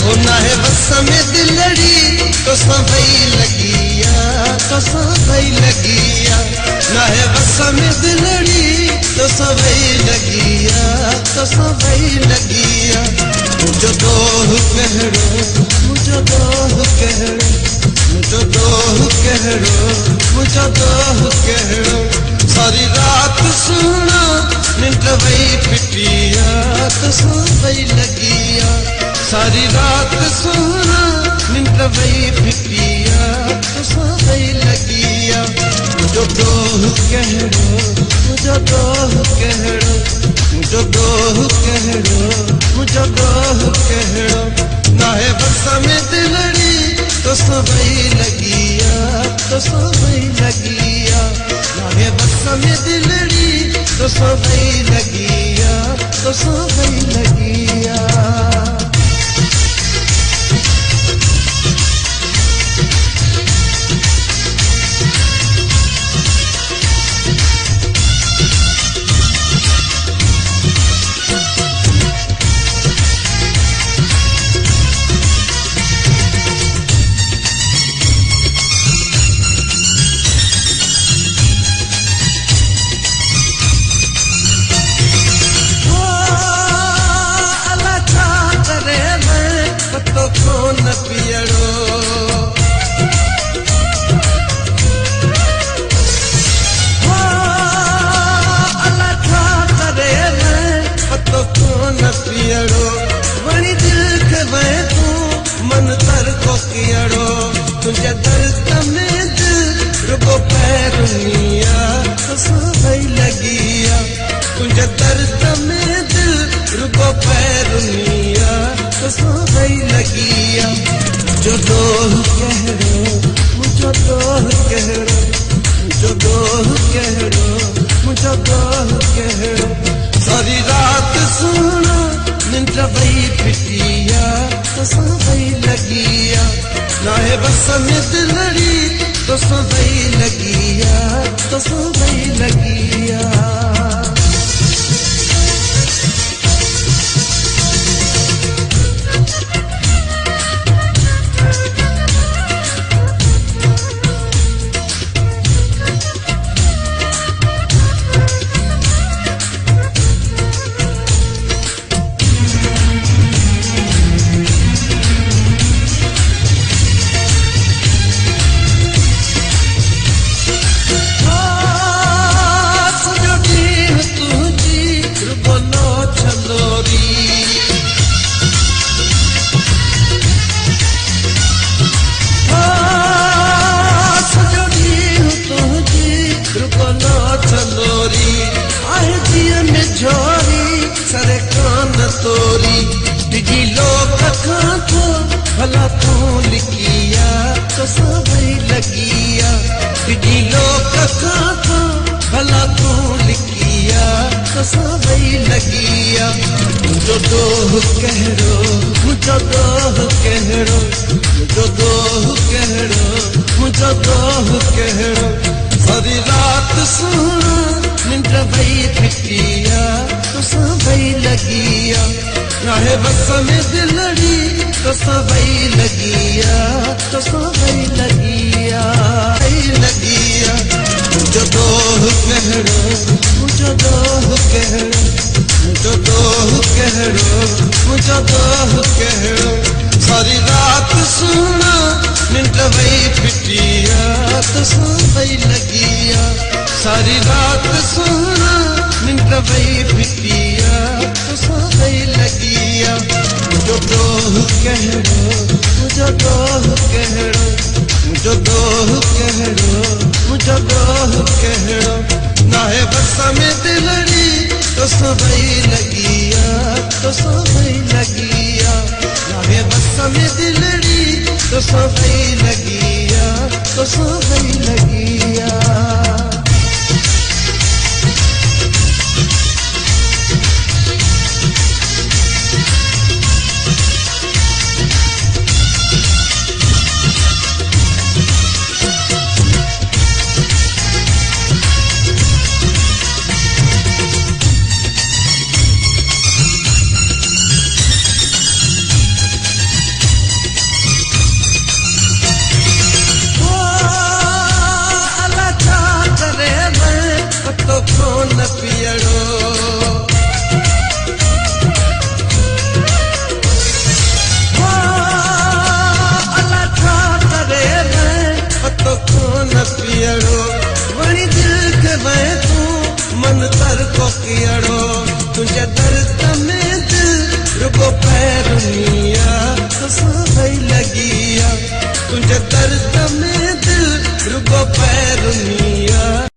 होना है बस में दिलड़ी तो सभई लगिया, तो सभई लगिया। ना है बस में दिलड़ी तो सभई लगिया, तो सभई लगिया। मुझो दोह कहड़ो, मुझो दोह कहड़ो, मुझो दोह कहड़ो, मुझो दोह कहड़ो। सारी रात सुना निंद वही पिटिया, तो सभई लगिया। सारी रात सोना निंद वही पिटिया, तो सभई लगिया। मुझो दोह कहड़ो, मुझो दोह कहड़ो, मुझो दोह कहड़ो, मुझो दोह कहड़ो। ना है बस में दिलड़ी तो सभई लगिया, तो सभई लगिया। ना है बस में दिलड़ी तो सभई लगिया, तो सभई लगिया। वणी दिल के मैं तू मन तर को कियड़ो। तुझे दर्द में दिल रुको पैरुनिया, तो सभई लगिया। तुझे दर्द में दिल रुको पैरुनिया, तो सभई लगिया। मुझो दोह कहड़ो, मुझो दोह कहड़ो, मुझो दोह कहड़ो, मुझो दोह कहड़ो। सारी रात सुना निंद वही पिटिया, तो सभई लगिया। ना है बस में दिलड़ी तो सभई लगिया, तो सभई लगिया। सरे कान तोरी डिजी लोग खातो भला तू लिखिया, तो सभई लगिया। डिजी लोग खातो भला तू लिखिया, तो सभई लगिया। मुझो दोह कहड़ो, मुझो दोह कहड़ो, मुझो दोह कहड़ो, मुझो दोह कहड़ो। सारी रात सुना निंद वही पिटिया, तो सभई लगिया। ना है बस में दिलड़ी तो सभई लगिया, तो सभई लगिया, लगिया। मुझो दोह कहड़ो, मुझो दोह कहड़ो, मुझो दोह कहड़ो, मुझो दोह कहड़ो। सारी रात सुना निंद वही पिटिया, तो सभई लगिया। सारी रात सुना निंद वही पिटिया, तो सभई लगिया। मुझो दोह कहड़ो, मुझो दोह कहड़ो, मुझो दोह कहड़ो, मुझो दोह कहड़ो। ना है बस में दिलड़ी तो सभई लगिया, तो सभई लगिया। ना है बस में दिलड़ी तो सभई लगिया, तो सभई लगिया। में दिल रुगो पैरुनिया कसां भई लॻी आ तुंहिंजे दर्द में दिल रुगो पैरुनिया